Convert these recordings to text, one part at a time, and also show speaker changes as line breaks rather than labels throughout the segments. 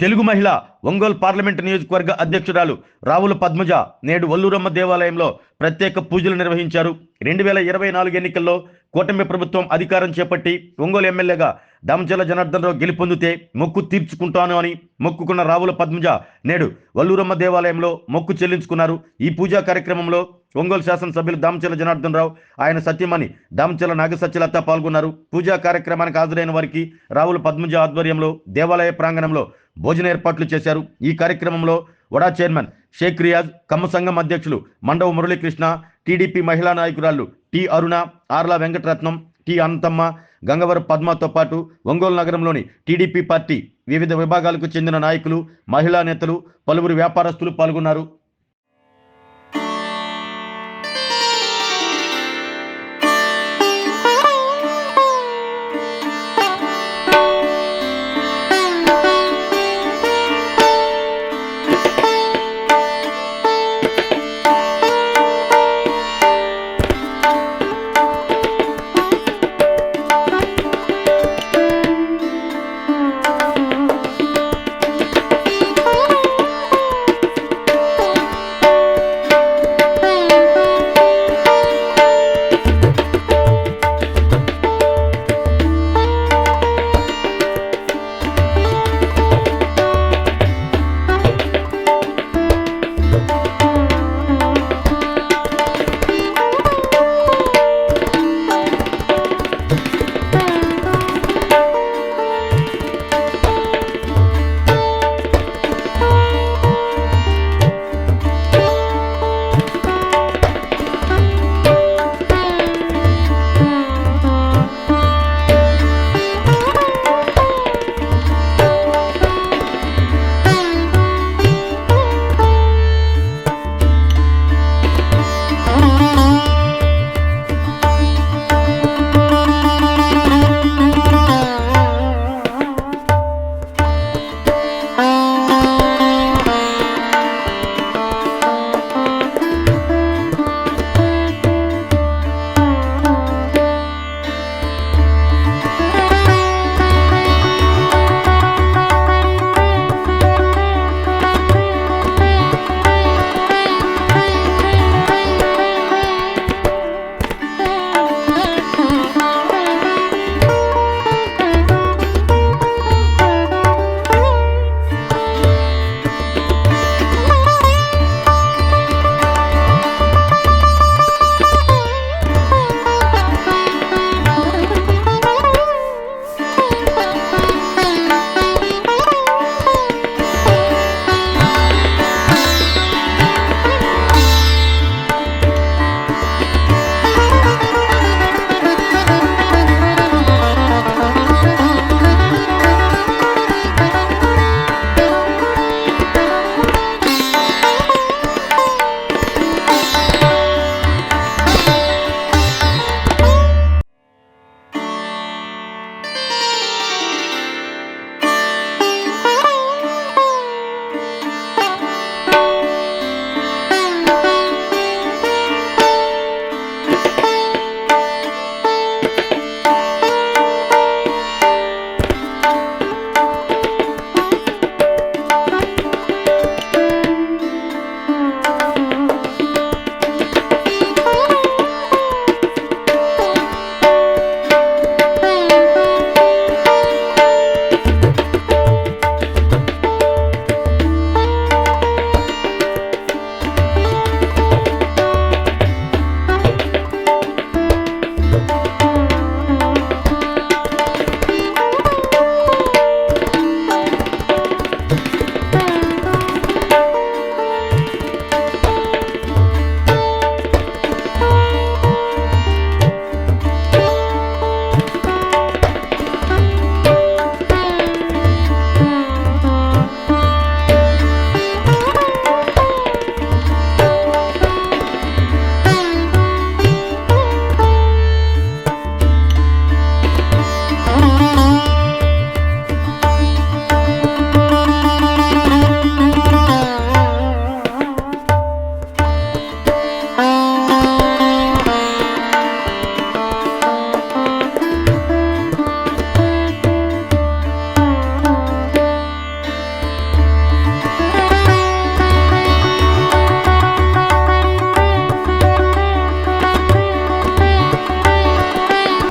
తెలుగు మహిళ ఒంగోలు పార్లమెంటు నియోజకవర్గ అధ్యక్షురాలు రావుల పద్మజ నేడు వల్లూరమ్మ దేవాలయంలో ప్రత్యేక పూజలు నిర్వహించారు. 2024 ఎన్నికల్లో కూటమి ప్రభుత్వం అధికారం చేపట్టి ఒంగోలు ఎమ్మెల్యేగా దామచర్ల జనార్దన్ రావు గెలుపొందితే మొక్కు తీర్చుకుంటాను అని మొక్కుకున్న రావుల పద్మజ నేడు వల్లూరమ్మ దేవాలయంలో మొక్కు చెల్లించుకున్నారు. ఈ పూజా కార్యక్రమంలో ఒంగోలు శాసనసభ్యులు దామచర్ల జనార్దన్ రావు, ఆయన సత్యమణి దామచర్ల నాగసత్యలత పాల్గొన్నారు. పూజా కార్యక్రమానికి హాజరైన వారికి రావుల పద్మజ ఆధ్వర్యంలో దేవాలయ ప్రాంగణంలో భోజన ఏర్పాట్లు చేశారు. ఈ కార్యక్రమంలో వడా చైర్మన్ షేక్ రియాజ్, కమ్మ సంఘం అధ్యక్షులు మండవ మురళీకృష్ణ, టీడీపీ మహిళా నాయకురాళ్లు టి అరుణ, ఆర్ల వెంకటరత్నం, టి అనంతమ్మ, గంగవరం పద్మతో పాటు ఒంగోలు నగరంలోని టీడీపీ పార్టీ వివిధ విభాగాలకు చెందిన నాయకులు, మహిళా నేతలు, పలువురు వ్యాపారస్తులు పాల్గొన్నారు.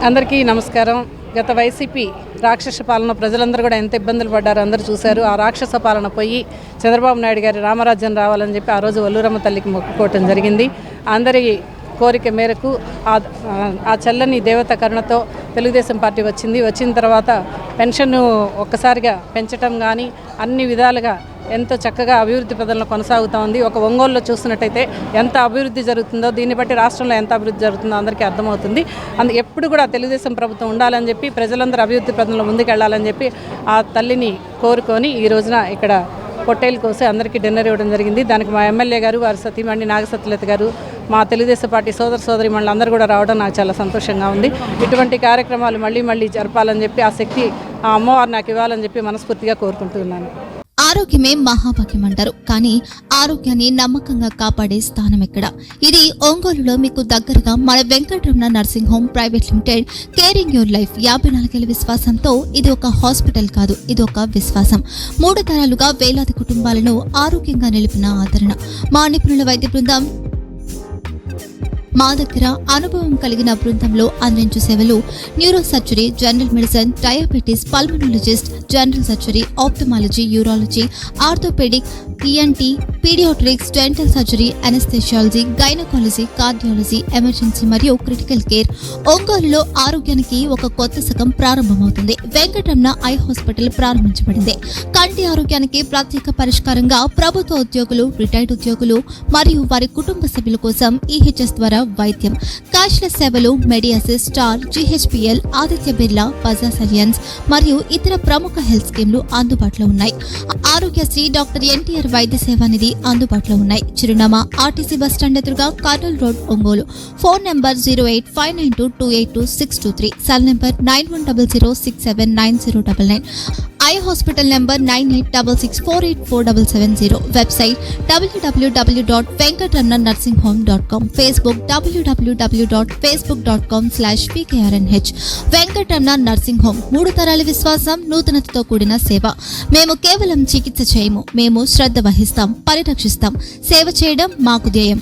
అందరికీ నమస్కారం. గత వైసీపీ రాక్షస పాలన ప్రజలందరూ కూడా ఎంత ఇబ్బందులు పడ్డారో అందరూ చూశారు. ఆ రాక్షస పాలన పోయి చంద్రబాబు నాయుడు గారి రామరాజ్యం రావాలని చెప్పి ఆ రోజు వల్లూరమ్మ తల్లికి మొక్కుకోవటం జరిగింది. అందరి కోరిక మేరకు ఆ చల్లని దేవత కరుణతో తెలుగుదేశం పార్టీ వచ్చిన తర్వాత పెన్షన్ ఒక్కసారిగా పెంచడం కానీ అన్ని విధాలుగా ఎంతో చక్కగా అభివృద్ధి పదంలో కొనసాగుతూ ఉంది. ఒక ఒంగోలులో చూసినట్టయితే ఎంత అభివృద్ధి జరుగుతుందో దీన్ని బట్టి రాష్ట్రంలో ఎంత అభివృద్ధి జరుగుతుందో అందరికీ అర్థమవుతుంది. ఎప్పుడు కూడా తెలుగుదేశం ప్రభుత్వం ఉండాలని చెప్పి ప్రజలందరూ అభివృద్ధి పదంలో ముందుకెళ్లాలని చెప్పి ఆ తల్లిని కోరుకొని ఈ రోజున ఇక్కడ పొట్టేలు కోసి అందరికీ డిన్నర్ ఇవ్వడం జరిగింది. దానికి మా ఎమ్మెల్యే గారు, వారి సతీమణి నాగసత్యలత గారు, మా తెలుగుదేశం పార్టీ సోదరి అందరూ కూడా రావడం నాకు చాలా సంతోషంగా ఉంది. ఇటువంటి కార్యక్రమాలు మళ్ళీ జరపాలని చెప్పి ఆ శక్తి ఆ అమ్మవారు నాకు ఇవ్వాలని చెప్పి మనస్ఫూర్తిగా కోరుకుంటున్నాను.
ఆరోగ్యమే మహాభాగ్యం అంటారు, కానీ ఆరోగ్యాన్ని నమ్మకంగా కాపాడే స్థానం ఎక్కడ? ఇది ఒంగోలులో మీకు దగ్గరగా మన Venkataramana nursing home private limited. Caring your life 54 ఏళ్ల విశ్వాసంతో ఇది ఒక హాస్పిటల్ కాదు, ఇది ఒక విశ్వాసం. 3 తరాలుగా వేలాది కుటుంబాలను ఆరోగ్యంగా నిలిపిన ఆదరణ. మా నిపుణుల వైద్య బృందం మా దగ్గర అనుభవం కలిగిన బృందంలో అందించే సేవలు neuro surgery, general medicine, diabetes, pulmonologist, general surgery, ophthalmology, urology, orthopaedic, ENT, paediatrics, dental surgery, anaesthesiology, gynaecology, cardiology, emergency మరియు క్రిటికల్ కేర్. ఒంగోలులో ఆరోగ్యానికి ఒక కొత్త శకం ప్రారంభమవుతుంది. వెంకటరమణ ఐ హాస్పిటల్ ప్రారంభించబడింది. కంటి ఆరోగ్యానికి ప్రత్యేక పరిష్కారంగా ప్రభుత్వ ఉద్యోగులు, రిటైర్డ్ ఉద్యోగులు మరియు వారి కుటుంబ సభ్యుల కోసం ఈహెచ్ఎస్ ద్వారా వైద్యం, క్యాష్లెస్ సేవలు, Medi Assist, Star, GHPL, Aditya Birla, Bajaj Allianz మరియు ఇతర ప్రముఖ హెల్త్ స్కీమ్లు అందుబాటులో ఉన్నాయి. ఆరోగ్యశ్రీ, డాక్టర్ ఎన్టీఆర్ వైద్య సేవా నిధి అందుబాటులో ఉన్నాయి. చిరునామా ఆర్టీసీ బస్ స్టాండ్ ఎదురుగా, Kurnool road, Ongole. Phone number 08592282623, cell number 9100679099. Eye hospital number 9866484770. Website www.venkatramanarsinghome.com. Facebook www.facebook.com/pkrnh. Venkataramana nursing home, 3 తరాల విశ్వాసం, నూతనతతో కూడిన సేవ. మేము కేవలం చికిత్స చేయము, మేము శ్రద్ధ వహిస్తాం, పరిరక్షిస్తాం. సేవ చేయడం మాకు ధ్యేయం.